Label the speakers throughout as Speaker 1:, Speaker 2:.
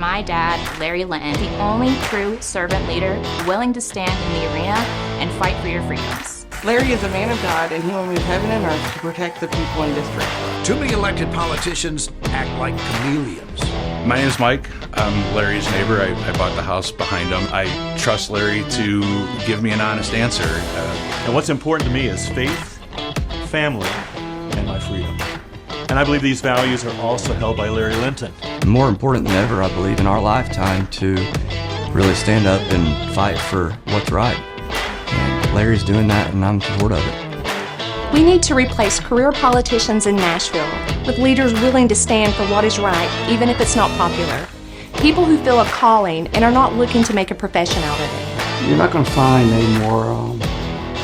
Speaker 1: My dad, Larry Linton, the only true servant leader willing to stand in the arena and fight for your freedoms.
Speaker 2: Larry is a man of God, and he will move heaven and earth to protect the people in district.
Speaker 3: Too many elected politicians act like chameleons.
Speaker 4: My name's Mike. I'm Larry's neighbor. I bought the house behind him. I trust Larry to give me an honest answer.
Speaker 5: And what's important to me is faith, family, and my freedom. And I believe these values are also held by Larry Linton.
Speaker 6: More important than ever, I believe, in our lifetime to really stand up and fight for what's right. And Larry's doing that, and I'm supportive of it.
Speaker 7: We need to replace career politicians in Nashville with leaders willing to stand for what is right, even if it's not popular. People who feel a calling and are not looking to make a profession out of it.
Speaker 8: You're not going to find a more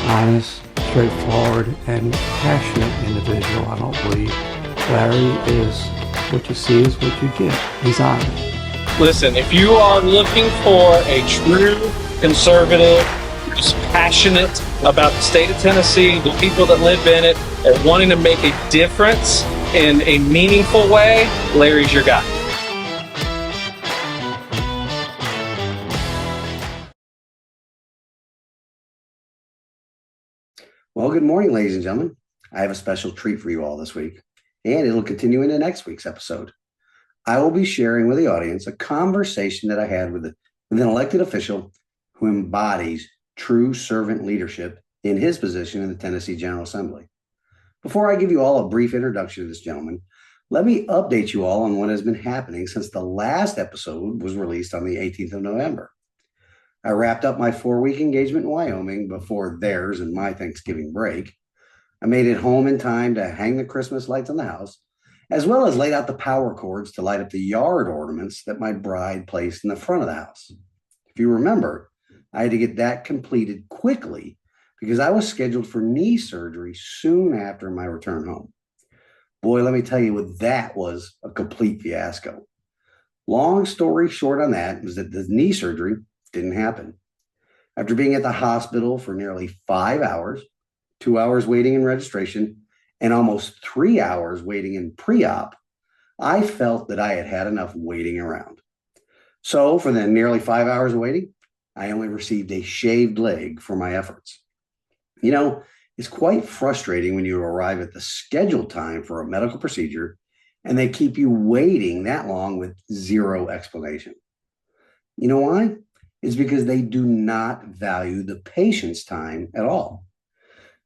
Speaker 8: honest, straightforward, and passionate individual, I don't believe. Larry is what you see is what you get. He's honest.
Speaker 9: Listen, if you are looking for a true conservative who's passionate about the state of Tennessee, the people that live in it, and wanting to make a difference in a meaningful way, Larry's your guy.
Speaker 10: Well, good morning, ladies and gentlemen. I have a special treat for you all this week, and it'll continue into next week's episode. I will be sharing with the audience a conversation that I had with an elected official who embodies true servant leadership in his position in the Tennessee General Assembly. Before I give you all a brief introduction to this gentleman, let me update you all on what has been happening since the last episode was released on the 18th of November. I wrapped up my 4-week engagement in Wyoming before theirs and my Thanksgiving break. I made it home in time to hang the Christmas lights on the house, as well as laid out the power cords to light up the yard ornaments that my bride placed in the front of the house. If you remember, I had to get that completed quickly because I was scheduled for knee surgery soon after my return home. Boy, let me tell you, that was a complete fiasco. Long story short on that was that the knee surgery didn't happen. After being at the hospital for nearly 5 hours, 2 hours waiting in registration, and almost 3 hours waiting in pre-op, I felt that I had had enough waiting around. So for the nearly 5 hours of waiting, I only received a shaved leg for my efforts. You know, it's quite frustrating when you arrive at the scheduled time for a medical procedure and they keep you waiting that long with zero explanation. You know why? It's because they do not value the patient's time at all.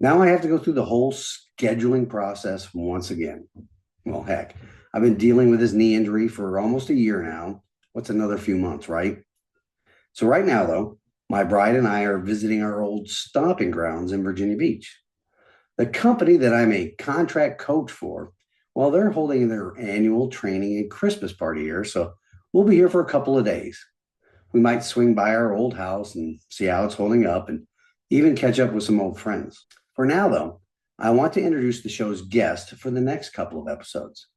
Speaker 10: Now I have to go through the whole scheduling process once again. Well, heck, I've been dealing with this knee injury for almost a year now. What's another few months, right? So right now, though, my bride and I are visiting our old stomping grounds in Virginia Beach. The company that I'm a contract coach for, well, they're holding their annual training and Christmas party here, so we'll be here for a couple of days. We might swing by our old house and see how it's holding up and even catch up with some old friends. For now, though, I want to introduce the show's guest for the next couple of episodes.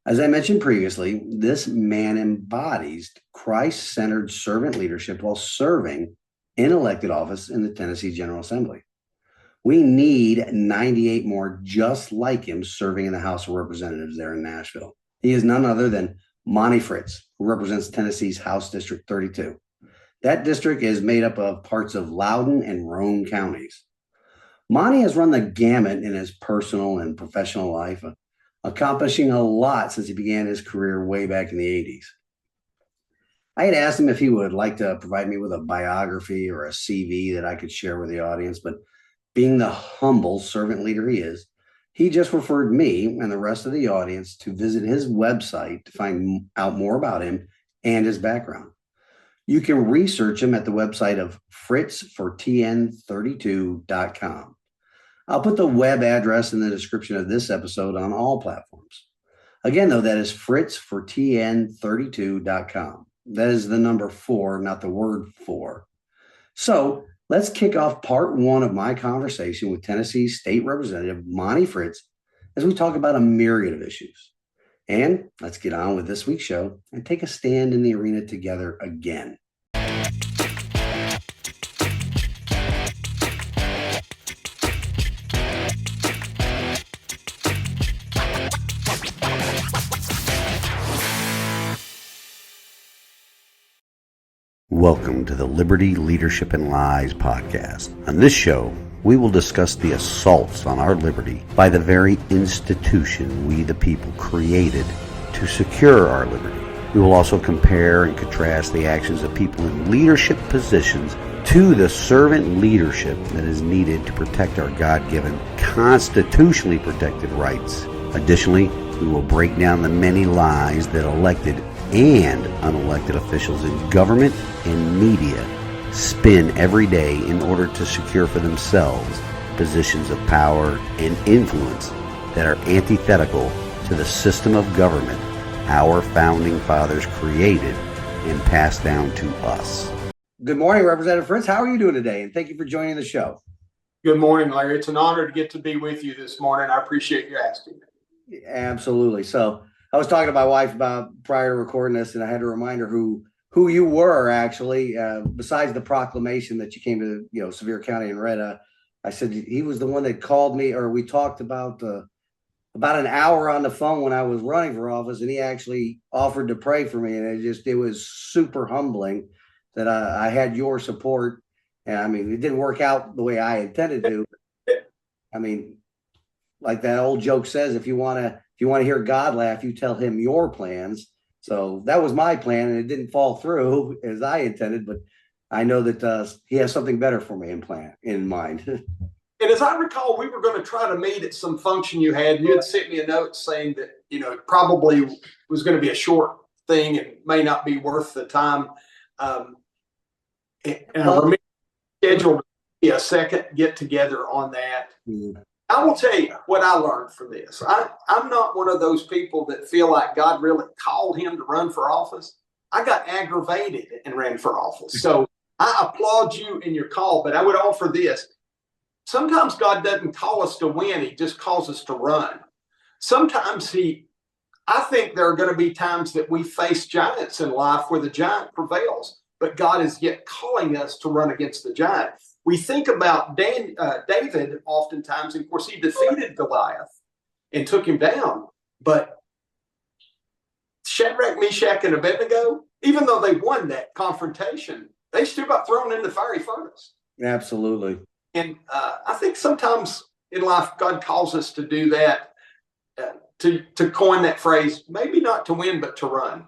Speaker 10: As I mentioned previously, this man embodies Christ-centered servant leadership while serving in elected office in the Tennessee General Assembly. We need 98 more just like him serving in the House of Representatives there in Nashville. He is none other than Monty Fritts, who represents Tennessee's House District 32. That district is made up of parts of Loudoun and Roane counties. Monty has run the gamut in his personal and professional life, accomplishing a lot since he began his career way back in the 80s. I had asked him if he would like to provide me with a biography or a CV that I could share with the audience, but being the humble servant leader he is, he just referred me and the rest of the audience to visit his website to find out more about him and his background. You can research him at the website of frittsfortn32.com. I'll put the web address in the description of this episode on all platforms. Again, though, that is frittsfortn32.com. That is the number 4, not the word 4. So let's kick off part 1 of my conversation with Tennessee State Representative Monty Fritts as we talk about a myriad of issues. And let's get on with this week's show and take a stand in the arena together again. Welcome to the Liberty, Leadership, and Lies podcast. On this show, we will discuss the assaults on our liberty by the very institution we the people created to secure our liberty. We will also compare and contrast the actions of people in leadership positions to the servant leadership that is needed to protect our God-given, constitutionally protected rights. Additionally, we will break down the many lies that elected and unelected officials in government and media spin every day in order to secure for themselves positions of power and influence that are antithetical to the system of government our founding fathers created and passed down to us. Good morning, Representative Fritts. How are you doing today? And thank you for joining the show.
Speaker 11: Good morning, Larry. It's an honor to get to be with you this morning. I appreciate you asking me.
Speaker 10: Absolutely. So I was talking to my wife about prior to recording this, and I had to remind her who you were actually, besides the proclamation that you came to, Sevier County and read. I said he was the one that called me, or we talked about an hour on the phone when I was running for office, and he actually offered to pray for me. And it was super humbling that I had your support. And I mean, it didn't work out the way I intended to. I mean, like that old joke says, if you want to hear God laugh, you tell him your plans. So that was my plan, and it didn't fall through as I intended, but I know that he has something better for me in mind.
Speaker 11: And as I recall, we were going to try to meet at some function you had. You had sent me a note saying that, it probably was going to be a short thing and may not be worth the time. And I remember scheduled a second get together on that. Mm-hmm. I will tell you what I learned from this. I'm not one of those people that feel like God really called him to run for office. I got aggravated and ran for office. So I applaud you in your call, but I would offer this. Sometimes God doesn't call us to win. He just calls us to run. Sometimes I think there are going to be times that we face giants in life where the giant prevails, but God is yet calling us to run against the giant. We think about David oftentimes, and of course he defeated Goliath and took him down, but Shadrach, Meshach, and Abednego, even though they won that confrontation, they still got thrown in the fiery furnace.
Speaker 10: Absolutely.
Speaker 11: And I think sometimes in life, God calls us to do that, to coin that phrase, maybe not to win, but to run.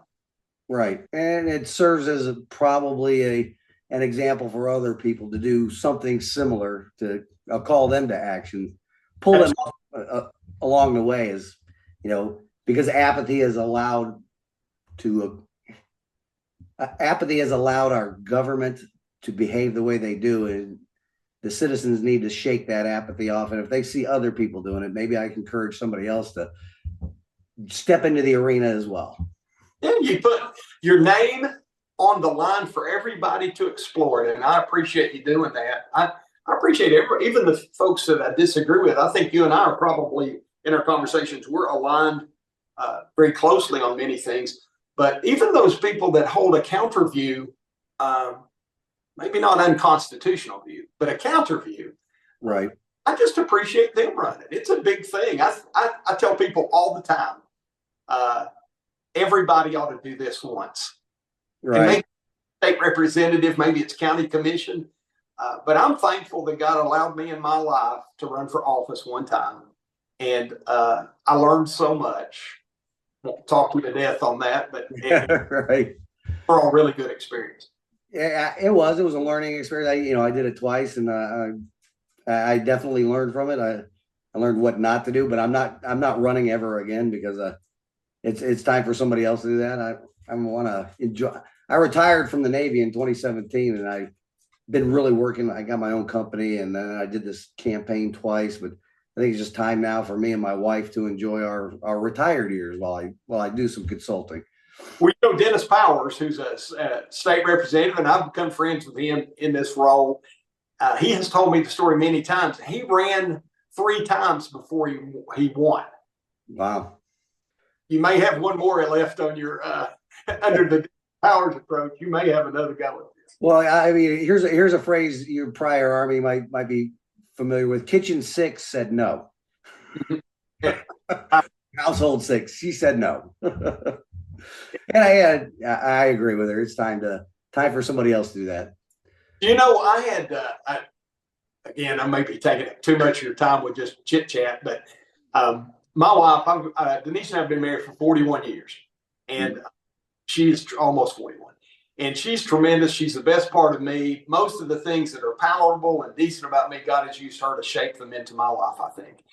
Speaker 10: Right. And it serves as probably an example for other people to do something similar to call them to action, pull them up, along the way, because apathy has allowed our government to behave the way they do. And the citizens need to shake that apathy off. And if they see other people doing it, maybe I can encourage somebody else to step into the arena as well.
Speaker 11: Yeah, you put your name on the line for everybody to explore it. And I appreciate you doing that. I appreciate even the folks that I disagree with. I think you and I are probably in our conversations, we're aligned very closely on many things. But even those people that hold a counter view, maybe not unconstitutional view, but a counter view.
Speaker 10: Right.
Speaker 11: I just appreciate them running. It's a big thing. I tell people all the time, everybody ought to do this once.
Speaker 10: Right.
Speaker 11: And maybe state representative, maybe it's county commission. But I'm thankful that God allowed me in my life to run for office one time. And I learned so much. Won't talk you to death on that, but
Speaker 10: right.
Speaker 11: We're all really good experience.
Speaker 10: Yeah, it was a learning experience. I did it twice, and I definitely learned from it. I learned what not to do, but I'm not running ever again because it's time for somebody else to do that. I want to enjoy. I retired from the Navy in 2017, and I've been really working. I got my own company, and then I did this campaign twice. But I think it's just time now for me and my wife to enjoy our retired years while I do some consulting.
Speaker 11: We know Dennis Powers, who's a state representative, and I've become friends with him in this role. He has told me the story many times. He ran 3 times before he won.
Speaker 10: Wow.
Speaker 11: You may have one more left on your under the Powers approach. You may have another go with this.
Speaker 10: Well, I mean, here's a phrase your prior Army might be familiar with. Kitchen 6 said no. Household 6, she said no. And I agree with her. It's time time for somebody else to do that.
Speaker 11: You know, I had, again, I may be taking up too much of your time with just chit chat, but my wife, Denise and I have been married for 41 years, and she's almost 41. And she's tremendous. She's the best part of me. Most of the things that are palatable and decent about me, God has used her to shape them into my life, I think.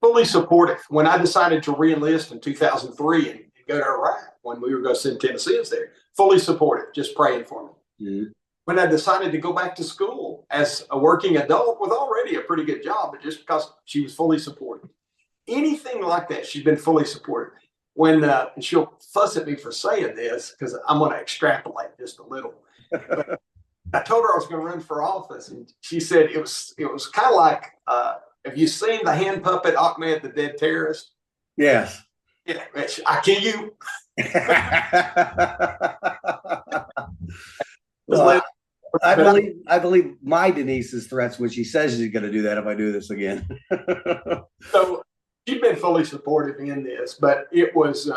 Speaker 11: Fully supportive. When I decided to re-enlist in 2003 and go to Iraq, when we were going to send Tennesseans there, fully supportive, just praying for me.
Speaker 10: Mm-hmm.
Speaker 11: When I decided to go back to school as a working adult with already a pretty good job, but just because she was fully supportive. Anything like that, she's been fully supportive. When and she'll fuss at me for saying this because I'm going to extrapolate just a little. But I told her I was going to run for office, and she said it was kind of like, have you seen the hand puppet Ahmed the Dead Terrorist?
Speaker 10: Yes.
Speaker 11: Yeah, I kill you.
Speaker 10: Well, I believe my Denise's threats when she says she's going to do that if I do this again.
Speaker 11: So she'd been fully supportive in this, but it was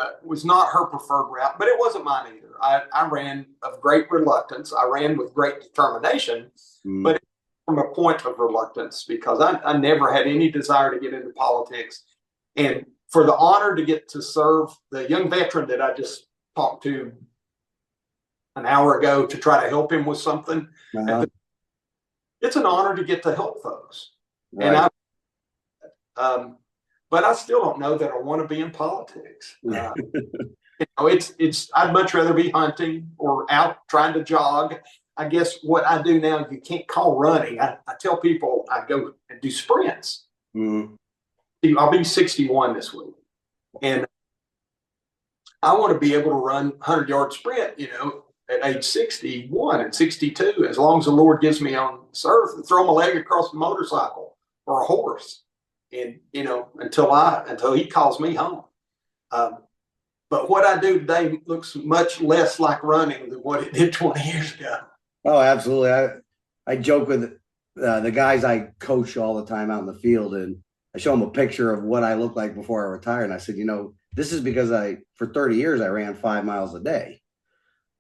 Speaker 11: not her preferred route, but it wasn't mine either. I ran of great reluctance. I ran with great determination, but from a point of reluctance because I never had any desire to get into politics. And for the honor to get to serve the young veteran that I just talked to an hour ago to try to help him with something, it's an honor to get to help folks. Right. And but I still don't know that I want to be in politics. I'd much rather be hunting or out trying to jog. I guess what I do now, you can't call running. I tell people I go and do sprints. I'll be 61 this week. And I want to be able to run 100-yard sprint, at age 61 and 62, as long as the Lord gives me on this earth, and throw my leg across a motorcycle or a horse. And, until he calls me home. But what I do today looks much less like running than what it did 20 years ago. Oh,
Speaker 10: absolutely. I joke with the guys I coach all the time out in the field, and I show them a picture of what I look like before I retire. And I said, this is because for 30 years, I ran 5 miles a day.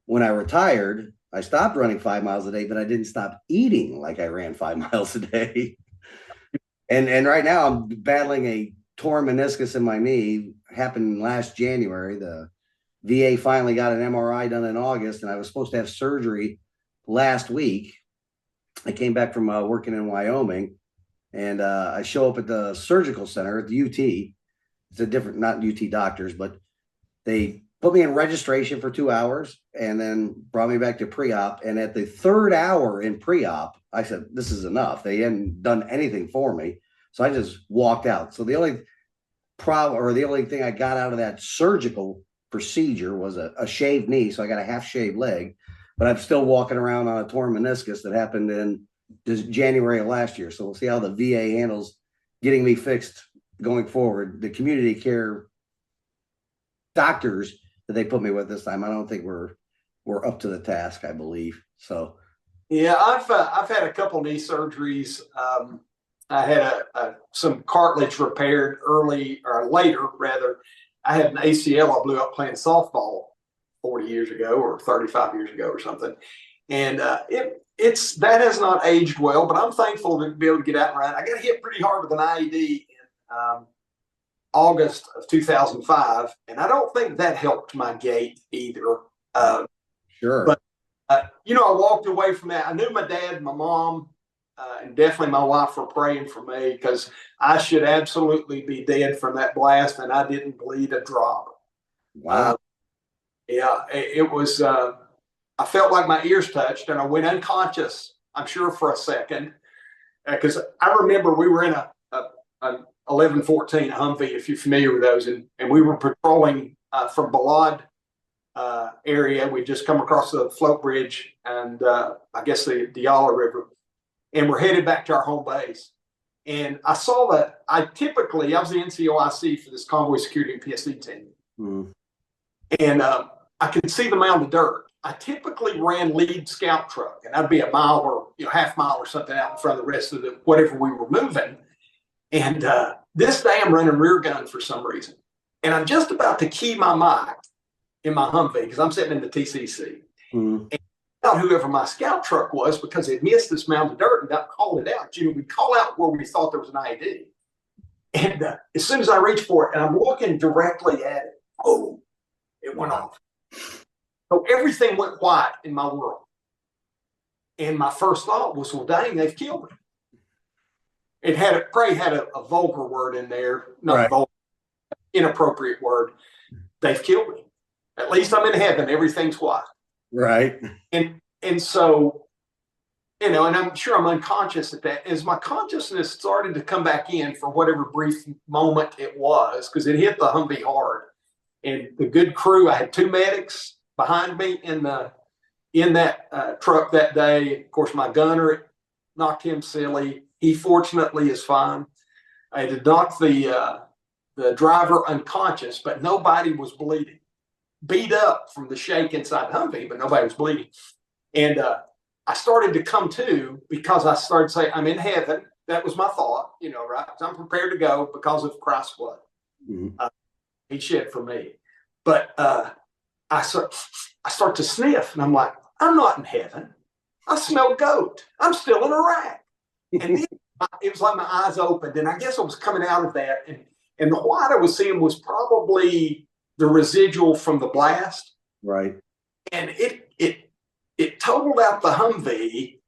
Speaker 10: When I retired, I stopped running 5 miles a day, but I didn't stop eating like I ran 5 miles a day. And right now I'm battling a torn meniscus in my knee. Happened last January. The VA finally got an MRI done in August, and I was supposed to have surgery last week. I came back from working in Wyoming, and I show up at the surgical center at the UT. It's a different, not UT doctors, but they put me in registration for 2 hours and then brought me back to pre-op. And at the third hour in pre-op, I said, this is enough. They hadn't done anything for me. So I just walked out. So the only thing I got out of that surgical procedure was a shaved knee. So I got a half shaved leg, but I'm still walking around on a torn meniscus that happened in January of last year. So we'll see how the VA handles getting me fixed going forward. The community care doctors that they put me with this time, I don't think we're up to the task, I believe. So
Speaker 11: yeah, I've had a couple knee surgeries. I had some cartilage repaired later. I had an ACL I blew up playing softball 40 years ago or 35 years ago or something. And that has not aged well, but I'm thankful to be able to get out and run. I got hit pretty hard with an IED in August of 2005, and I don't think that helped my gait either.
Speaker 10: Sure.
Speaker 11: But, I walked away from that. I knew my dad and my mom and definitely my wife were praying for me because I should absolutely be dead from that blast, and I didn't bleed a drop.
Speaker 10: Wow.
Speaker 11: It was, I felt like my ears touched, and I went unconscious, I'm sure, for a second. Because I remember we were in an 1114 Humvee, if you're familiar with those, and we were patrolling from Balad area. We just come across the float bridge and I guess the Yala River, and we're headed back to our home base. And I saw that I was the NCOIC for this convoy security and PSD team. And I could see the mound of dirt. I typically ran lead scout truck, and I'd be a mile or half mile or something out in front of the rest of whatever we were moving. And this day I'm running rear gun for some reason. And I'm just about to key my mic. in my Humvee because I'm sitting in the TCC.
Speaker 10: Mm-hmm.
Speaker 11: And out whoever my scout truck was because it missed this mound of dirt and called it out. We'd call out where we thought there was an IED. And as soon as I reach for it and I'm looking directly at it, oh, it went off. So everything went quiet in my world. And my first thought was, well, dang, they've killed me. It probably had a vulgar word in there, not vulgar, inappropriate word. They've killed me. At least I'm in heaven. Everything's quiet.
Speaker 10: Right.
Speaker 11: And so, and I'm sure I'm unconscious at that. As my consciousness started to come back in for whatever brief moment it was, because it hit the Humvee hard. And the good crew, I had 2 medics behind me in that truck that day. Of course, my gunner knocked him silly. He fortunately is fine. I had to knock the driver unconscious, but nobody was bleeding. Beat up from the shake inside the Humvee, but nobody was bleeding. And I started to come to because I started saying, I'm in heaven. That was my thought, right? I'm prepared to go because of Christ's blood.
Speaker 10: Mm-hmm.
Speaker 11: He shed for me. But I start to sniff, and I'm like, I'm not in heaven. I smell goat. I'm still in Iraq. And then it was like my eyes opened, and I guess I was coming out of that. And the white I was seeing was probably the residual from the blast.
Speaker 10: Right.
Speaker 11: And it totaled out the Humvee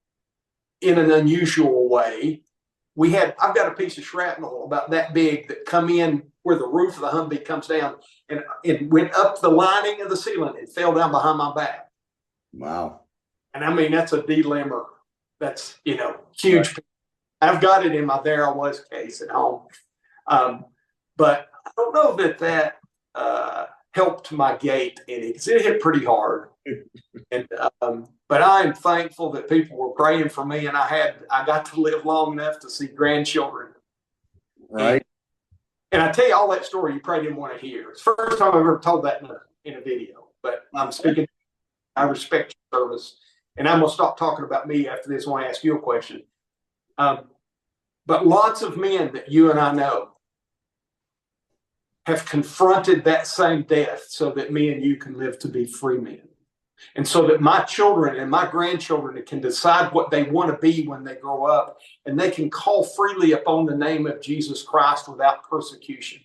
Speaker 11: in an unusual way. I've got a piece of shrapnel about that big that come in where the roof of the Humvee comes down, and it went up the lining of the ceiling and fell down behind my back.
Speaker 10: Wow.
Speaker 11: And I mean, that's a delimber. That's, huge.
Speaker 10: Right.
Speaker 11: I've got it in my There I Was case at home. But I don't know that helped my gait in it because it hit pretty hard. And but I am thankful that people were praying for me, and I got to live long enough to see grandchildren.
Speaker 10: Right.
Speaker 11: And I tell you all that story you probably didn't want to hear. It's the first time I've ever told that in a video. But I'm speaking. I respect your service, and I'm gonna stop talking about me after this when I ask you a question. But lots of men that you and I know have confronted that same death so that me and you can live to be free men. And so that my children and my grandchildren can decide what they want to be when they grow up, and they can call freely upon the name of Jesus Christ without persecution.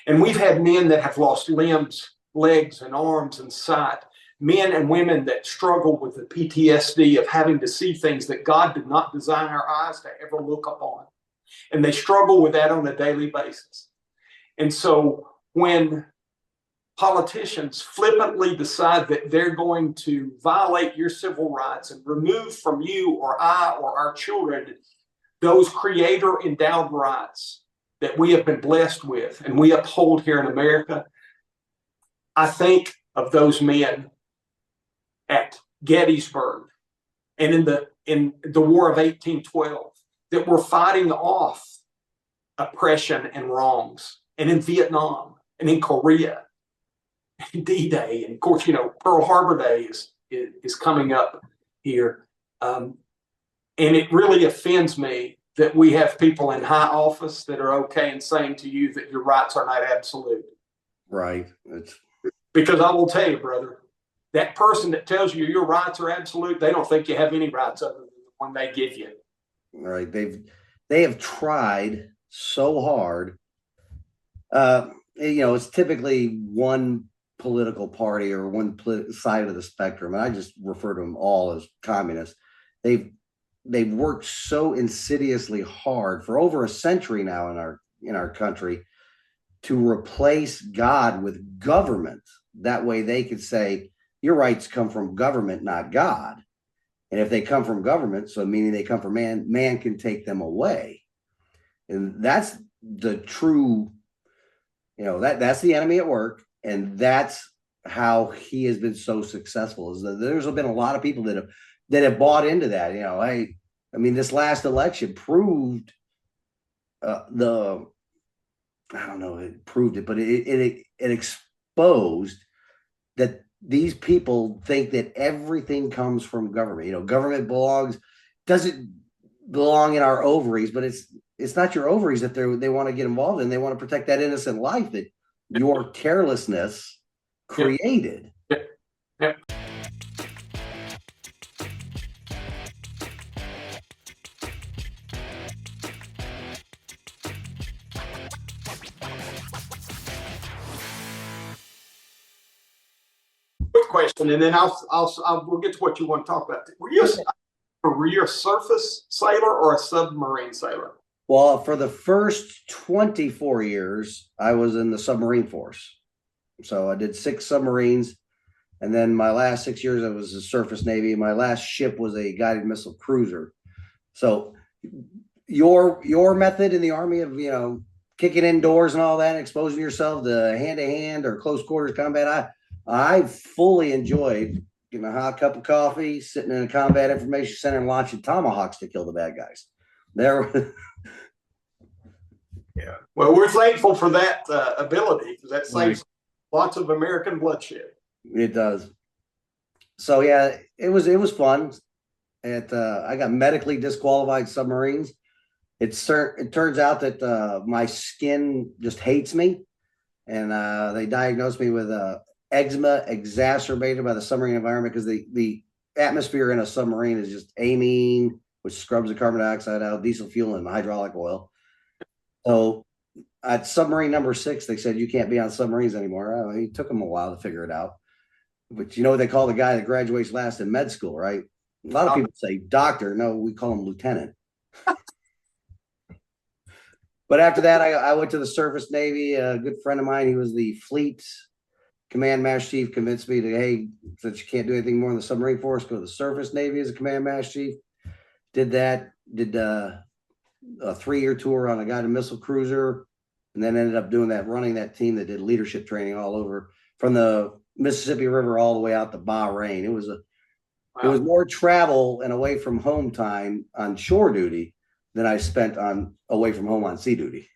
Speaker 11: And we've had men that have lost limbs, legs, and arms and sight. Men and women that struggle with the PTSD of having to see things that God did not design our eyes to ever look upon. And they struggle with that on a daily basis. And so when politicians flippantly decide that they're going to violate your civil rights and remove from you or I or our children those creator endowed rights that we have been blessed with and we uphold here in America, I think of those men at Gettysburg and in the War of 1812 that were fighting off oppression and wrongs, and in Vietnam and in Korea, and D-Day, and of course, Pearl Harbor Day is coming up here. And it really offends me that we have people in high office that are okay in saying to you that your rights are not absolute.
Speaker 10: Right.
Speaker 11: Because I will tell you, brother, that person that tells you your rights are absolute, they don't think you have any rights other than the one they give you.
Speaker 10: Right. They have tried so hard. It's typically one political party or one side of the spectrum, and I just refer to them all as communists. They've worked so insidiously hard for over a century now in our country to replace God with government. That way they could say your rights come from government, not God. And if they come from government, so meaning they come from man can take them away. And that's the true, that's the enemy at work. And that's how he has been so successful, is that there's been a lot of people that have bought into that. I mean, this last election proved it proved it, but it exposed that these people think that everything comes from government. Government doesn't belong in our ovaries, but it's not your ovaries that they want to get involved in. They want to protect that innocent life that your carelessness created.
Speaker 11: Yep. Quick question, and then we'll get to what you want to talk about. Were you a surface sailor or a submarine sailor?
Speaker 10: Well, for the first 24 years, I was in the submarine force. So I did 6 submarines. And then my last 6 years, I was a surface Navy. My last ship was a guided missile cruiser. So your method in the Army of, kicking indoors and all that, exposing yourself to hand-to-hand or close quarters combat, I fully enjoyed getting a hot cup of coffee, sitting in a combat information center and launching tomahawks to kill the bad guys.
Speaker 11: Yeah. Well, we're thankful for that ability, because that saves lots of American bloodshed.
Speaker 10: It does. So yeah, it was fun. I got medically disqualified submarines. It turns out that my skin just hates me, and they diagnosed me with eczema exacerbated by the submarine environment, because the atmosphere in a submarine is just amine, which scrubs the carbon dioxide out, diesel fuel, and hydraulic oil. So at submarine number 6, they said you can't be on submarines anymore. It took them a while to figure it out. But you know what they call the guy that graduates last in med school, right? A lot of people say doctor. No, we call him lieutenant. But after that, I went to the surface Navy. A good friend of mine, he was the fleet command master chief, convinced me that, since you can't do anything more in the submarine force, go to the surface Navy as a command master chief. Did that, did a 3-year tour on a guided missile cruiser, and then ended up running that team that did leadership training all over, from the Mississippi River all the way out to Bahrain. It was more travel and away from home time on shore duty than I spent away from home on sea duty.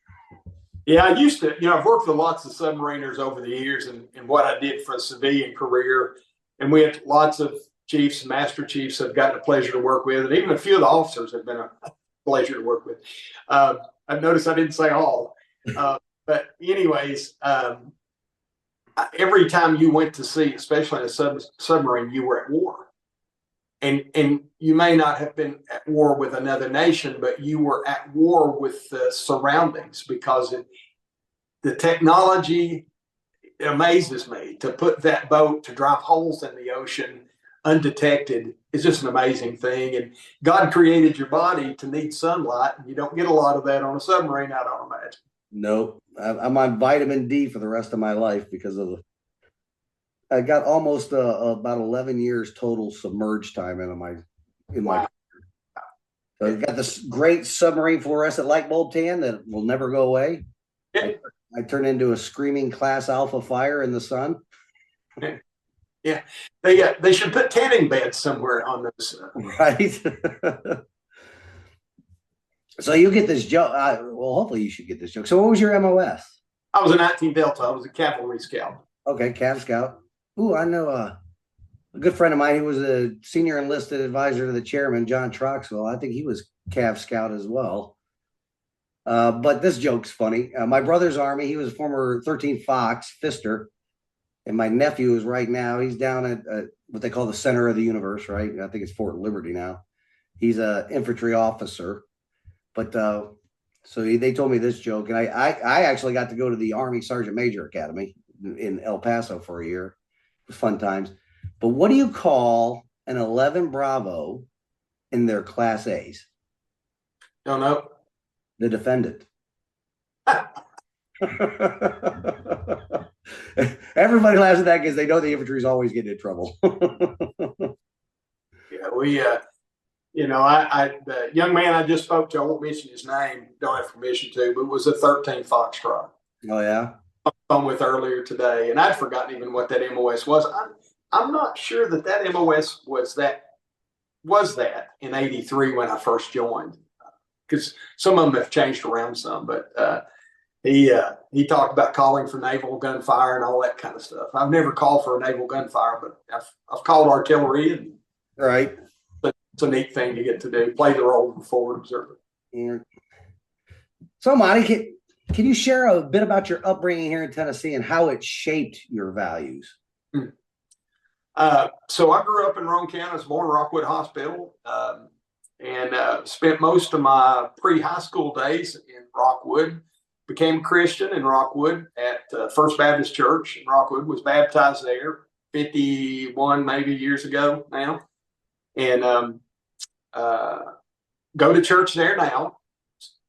Speaker 11: Yeah, I used to, I've worked with lots of submariners over the years, and what I did for a civilian career. And we had lots of chiefs, master chiefs I've gotten the pleasure to work with, and even a few of the officers have been a pleasure to work with. I've noticed I didn't say all. But anyways, every time you went to sea, especially in a submarine, you were at war. And you may not have been at war with another nation, but you were at war with the surroundings, because the technology amazes me. To put that boat to drive holes in the ocean undetected is just an amazing thing. And God created your body to need sunlight, and you don't get a lot of that on a submarine, I don't imagine.
Speaker 10: No, I'm on vitamin D for the rest of my life because of I got almost about 11 years total submerged time in my career. So I've got this great submarine fluorescent light bulb tan that will never go away. I turn into a screaming class alpha fire in the sun.
Speaker 11: Yeah, they should put tanning beds somewhere on those.
Speaker 10: Right. So you get this joke. Well, hopefully you should get this joke. So what was your MOS?
Speaker 11: I was a 19 Delta. I was a cavalry scout.
Speaker 10: Okay, Cav Scout. Ooh, I know a good friend of mine. He was a senior enlisted advisor to the chairman, John Troxville. I think he was Cav Scout as well. But this joke's funny. My brother's Army, he was a former 13 Fox Fister. And my nephew is right now, he's down at what they call the center of the universe, right? I think it's Fort Liberty now. He's an infantry officer. But so they told me this joke, and I actually got to go to the Army Sergeant Major Academy in El Paso for a year. It was fun times. But what do you call an 11 Bravo in their Class A's?
Speaker 11: Don't know.
Speaker 10: The defendant. Everybody laughs at that because they know the infantry is always getting in trouble.
Speaker 11: Yeah, we the young man I just spoke to, I won't mention his name, don't have permission to, but it was a 13 Foxtrot.
Speaker 10: Oh yeah.
Speaker 11: On with earlier today, and I'd forgotten even what that MOS was. I'm not sure that MOS was that in '83 when I first joined, because some of them have changed around some. But he talked about calling for naval gunfire and all that kind of stuff. I've never called for a naval gunfire, but I've called artillery, and
Speaker 10: right.
Speaker 11: It's a neat thing to get to do. Play the role of a forward observer.
Speaker 10: Yeah. So, Monty, can you share a bit about your upbringing here in Tennessee and how it shaped your values?
Speaker 11: So I grew up in Roane County. I was born in Rockwood Hospital, and spent most of my pre-high school days in Rockwood. Became a Christian in Rockwood at First Baptist Church in Rockwood. Was baptized there 51 maybe years ago now, and go to church there now.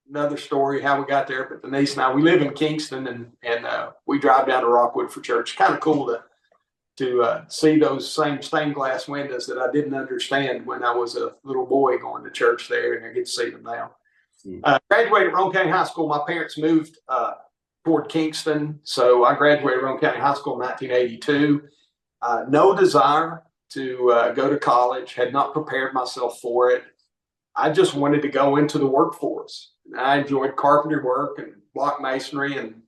Speaker 11: Another story how we got there, but Denise and I, we live in Kingston, and we drive down to Rockwood for church. Kind of cool to see those same stained glass windows that I didn't understand when I was a little boy going to church there, and I get to see them now. Graduated Roane County High School. My parents moved toward Kingston, so I graduated Roane County High School in 1982. No desire to go to college, had not prepared myself for it. I just wanted to go into the workforce. I enjoyed carpentry work and block masonry, and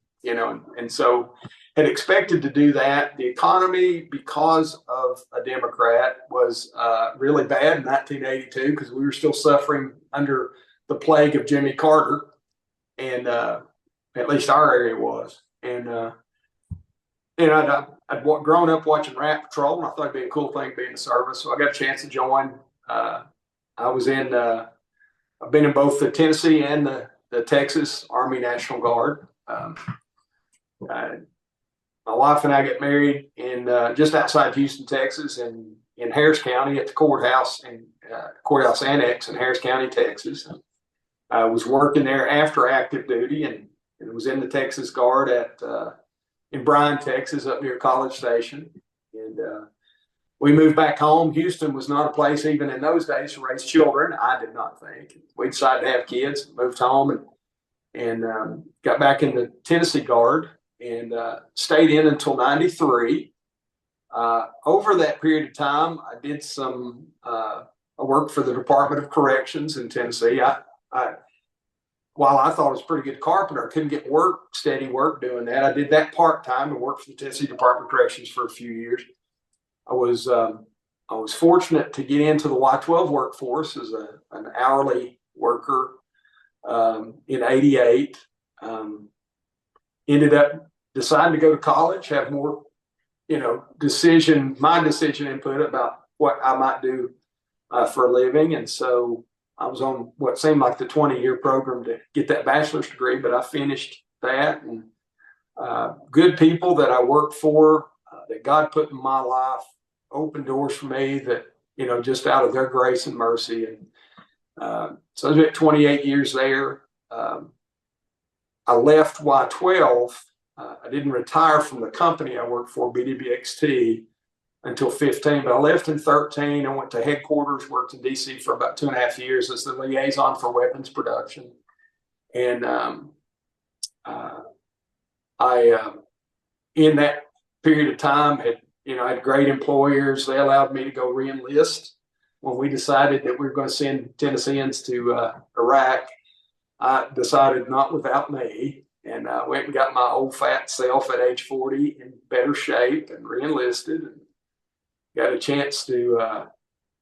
Speaker 11: so had expected to do that. The economy, because of a Democrat, was really bad in 1982 because we were still suffering under the plague of Jimmy Carter, and at least our area was. And I'd grown up watching Rat Patrol, and I thought it'd be a cool thing to be in the service. So I got a chance to join. I've been in both the Tennessee and the Texas Army National Guard. My wife and I got married in just outside Houston, Texas, in Harris County at the courthouse and courthouse annex in Harris County, Texas. I was working there after active duty, and was in the Texas Guard in Bryan, Texas, up near College Station. And we moved back home. Houston was not a place even in those days to raise children. I did not think. We decided to have kids, moved home, and got back in the Tennessee Guard and stayed in until 93. Over that period of time, I did some I worked for the Department of Corrections in Tennessee. While I thought I was a pretty good carpenter, I couldn't get steady work doing that. I did that part-time and worked for the Tennessee Department of Corrections for a few years. I was fortunate to get into the Y-12 workforce as an hourly worker in '88. Ended up deciding to go to college, have more, my decision input about what I might do for a living. And so I was on what seemed like the 20-year program to get that bachelor's degree, but I finished that. And good people that I worked for, that God put in my life, opened doors for me that, just out of their grace and mercy. And so I spent 28 years there. I left Y-12. I didn't retire from the company I worked for, BWXT, until 15, but I left in 13. I went to headquarters, worked in DC for about 2.5 years as the liaison for weapons production. And in that period of time, I had great employers. They allowed me to go re-enlist. When we decided that we were going to send Tennesseans to Iraq, I decided not without me, and I went and got my old fat self at age 40 in better shape and re-enlisted, and got a chance to,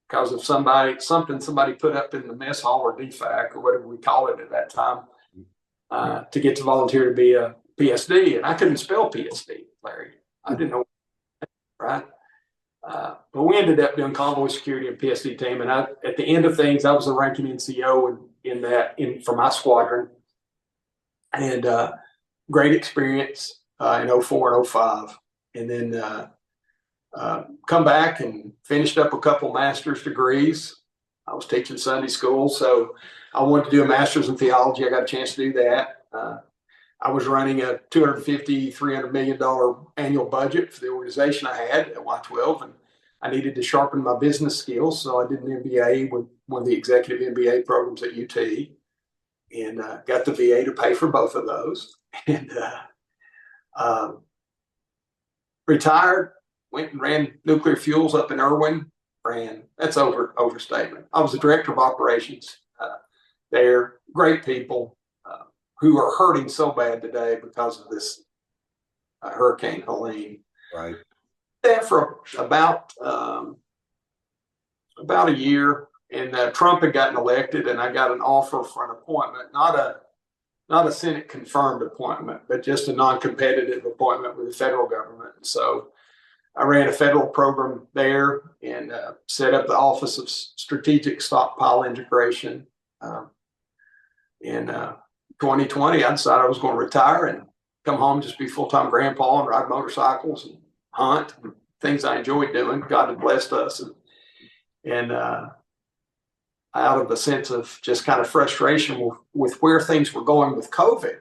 Speaker 11: because of something somebody put up in the mess hall or DFAC or whatever we call it at that time, to get to volunteer to be a PSD. And I couldn't spell PSD, Larry. I didn't know, right? But we ended up doing convoy security and PSD team. And at the end of things, I was the ranking NCO for my squadron. And great experience in 04 and 05. And then come back and finished up a couple master's degrees. I was teaching Sunday school, so I wanted to do a master's in theology. I got a chance to do that. I was running a $250, $300 million annual budget for the organization I had at Y-12, and I needed to sharpen my business skills, so I did an MBA with one of the executive MBA programs at UT, and got the VA to pay for both of those, and retired. Went and ran nuclear fuels up in Irwin. That's overstatement. I was the director of operations there. Great people who are hurting so bad today because of this Hurricane Helene.
Speaker 10: Right.
Speaker 11: There for about a year, and Trump had gotten elected, and I got an offer for an appointment, not a Senate confirmed appointment, but just a non-competitive appointment with the federal government. So I ran a federal program there and set up the Office of Strategic Stockpile Integration. In 2020, I decided I was going to retire and come home, just be full-time grandpa and ride motorcycles and hunt, and things I enjoyed doing. God had blessed us. And out of a sense of just kind of frustration with where things were going with COVID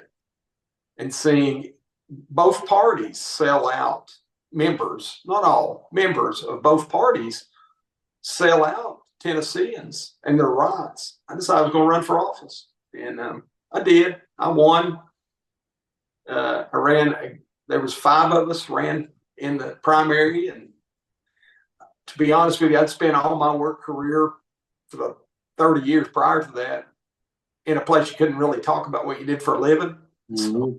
Speaker 11: and seeing both parties sell out members, not all, members of both parties sell out Tennesseans and their rights. I decided I was going to run for office. And I did. I won. I ran. There was 5 of us ran in the primary. And to be honest with you, I'd spent all my work career for the 30 years prior to that in a place you couldn't really talk about what you did for a living. So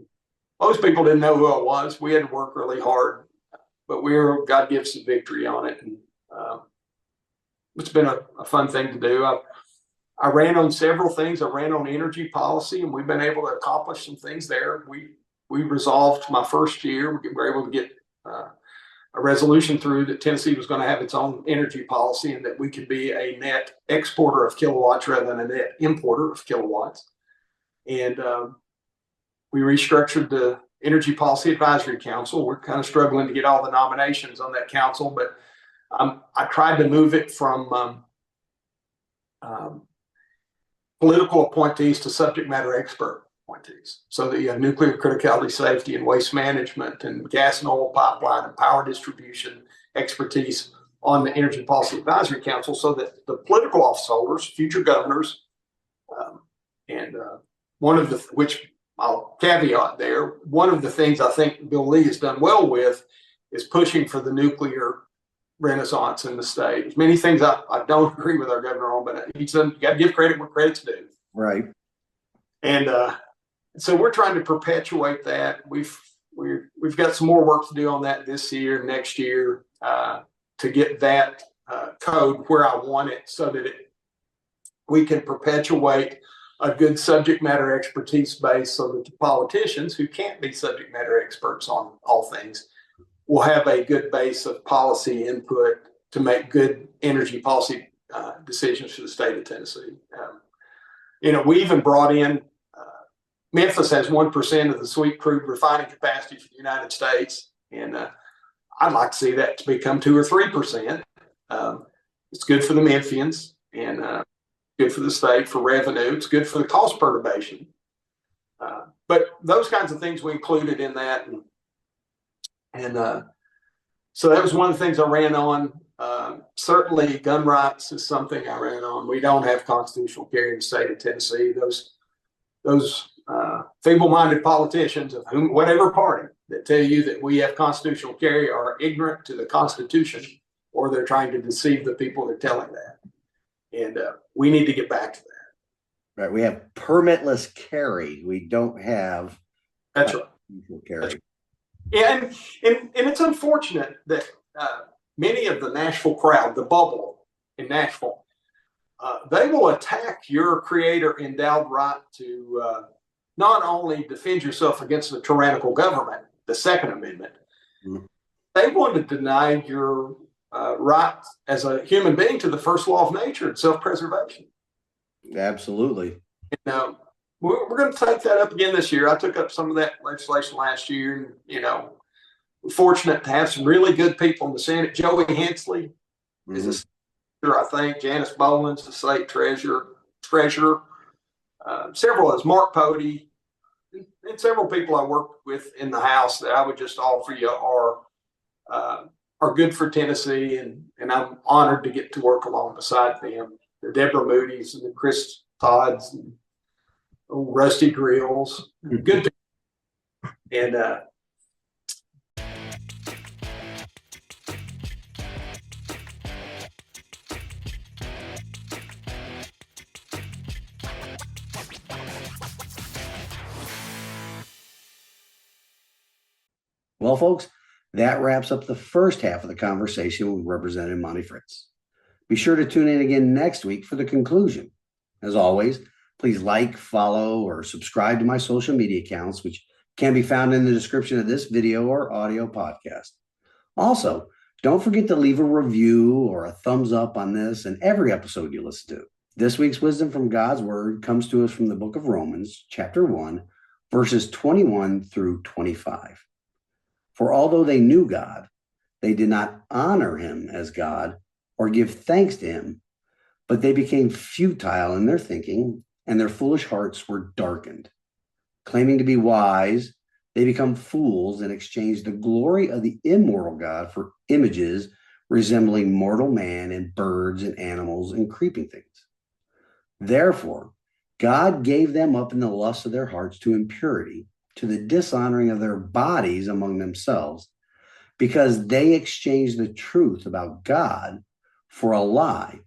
Speaker 11: most people didn't know who I was. We had to work really hard, but God gives us victory on it. And it's been a fun thing to do. I ran on several things. I ran on energy policy, and we've been able to accomplish some things there. We resolved my first year. We were able to get a resolution through that Tennessee was going to have its own energy policy and that we could be a net exporter of kilowatts rather than a net importer of kilowatts. And we restructured the Energy Policy Advisory Council. We're kind of struggling to get all the nominations on that council, but I tried to move it from political appointees to subject matter expert appointees. So that you have nuclear criticality safety and waste management and gas and oil pipeline and power distribution expertise on the Energy Policy Advisory Council, so that the political office holders, future governors, and one of the, which I'll caveat there, one of the things I think Bill Lee has done well with is pushing for the nuclear renaissance in the state. There's many things I don't agree with our governor on, but he's done, you got to give credit where credit's due.
Speaker 10: Right.
Speaker 11: And so we're trying to perpetuate that. We've got some more work to do on that this year, next year, to get that code where I want it, so that we can perpetuate a good subject matter expertise base, so that the politicians who can't be subject matter experts on all things will have a good base of policy input to make good energy policy decisions for the state of Tennessee. We even brought in, Memphis has 1% of the sweet crude refining capacity for the United States. And I'd like to see that to become 2 or 3%. It's good for the Memphians and good for the state for revenue. It's good for the cost perturbation. But those kinds of things we included in that. And so that was one of the things I ran on. Certainly gun rights is something I ran on. We don't have constitutional carry in the state of Tennessee. Those feeble-minded politicians of whatever party that tell you that we have constitutional carry are ignorant to the Constitution, or they're trying to deceive the people that are telling that. And we need to get back to that.
Speaker 10: Right. We have permitless carry. We don't have
Speaker 11: That's right.
Speaker 10: Carry.
Speaker 11: That's right. Yeah, and it's unfortunate that many of the Nashville crowd, the bubble in Nashville, they will attack your creator endowed right to not only defend yourself against the tyrannical government, the Second Amendment, they want to deny your right as a human being to the first law of nature and self-preservation.
Speaker 10: Absolutely.
Speaker 11: And, we're going to take that up again this year. I took up some of that legislation last year, and we're fortunate to have some really good people in the Senate. Joey Hensley is a senator, I think. Janice Boland's the state treasurer. Several of us, Mark Pody, and several people I work with in the House that I would just offer you are good for Tennessee, and I'm honored to get to work along beside them. The Deborah Moody's and the Chris Todds and Rusty Grills, good people. And
Speaker 10: well, folks, that wraps up the first half of the conversation with Representative Monty Fritts. Be sure to tune in again next week for the conclusion. As always, please like, follow, or subscribe to my social media accounts, which can be found in the description of this video or audio podcast. Also, Don't forget to leave a review or a thumbs up on this and every episode you listen to. This week's wisdom from God's Word comes to us from the book of Romans, chapter 1, verses 21 through 25. For although they knew God, they did not honor him as God or give thanks to him, but they became futile in their thinking, and their foolish hearts were darkened. Claiming to be wise, they become fools and exchange the glory of the immortal God for images resembling mortal man and birds and animals and creeping things. Therefore, God gave them up in the lust of their hearts to impurity, to the dishonoring of their bodies among themselves, because they exchanged the truth about God for a lie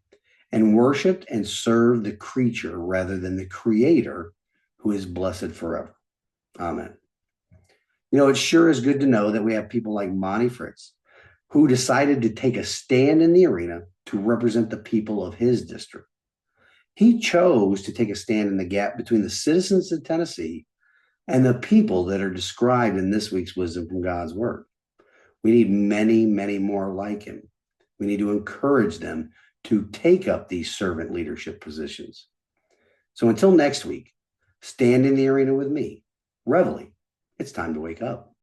Speaker 10: and worshiped and served the creature rather than the Creator, who is blessed forever. Amen. You know, it sure is good to know that we have people like Monty Fritts, who decided to take a stand in the arena to represent the people of his district. He chose to take a stand in the gap between the citizens of Tennessee and the people that are described in this week's Wisdom from God's Word. We need many, many more like him. We need to encourage them to take up these servant leadership positions. So until next week, stand in the arena with me. Reveille, it's time to wake up.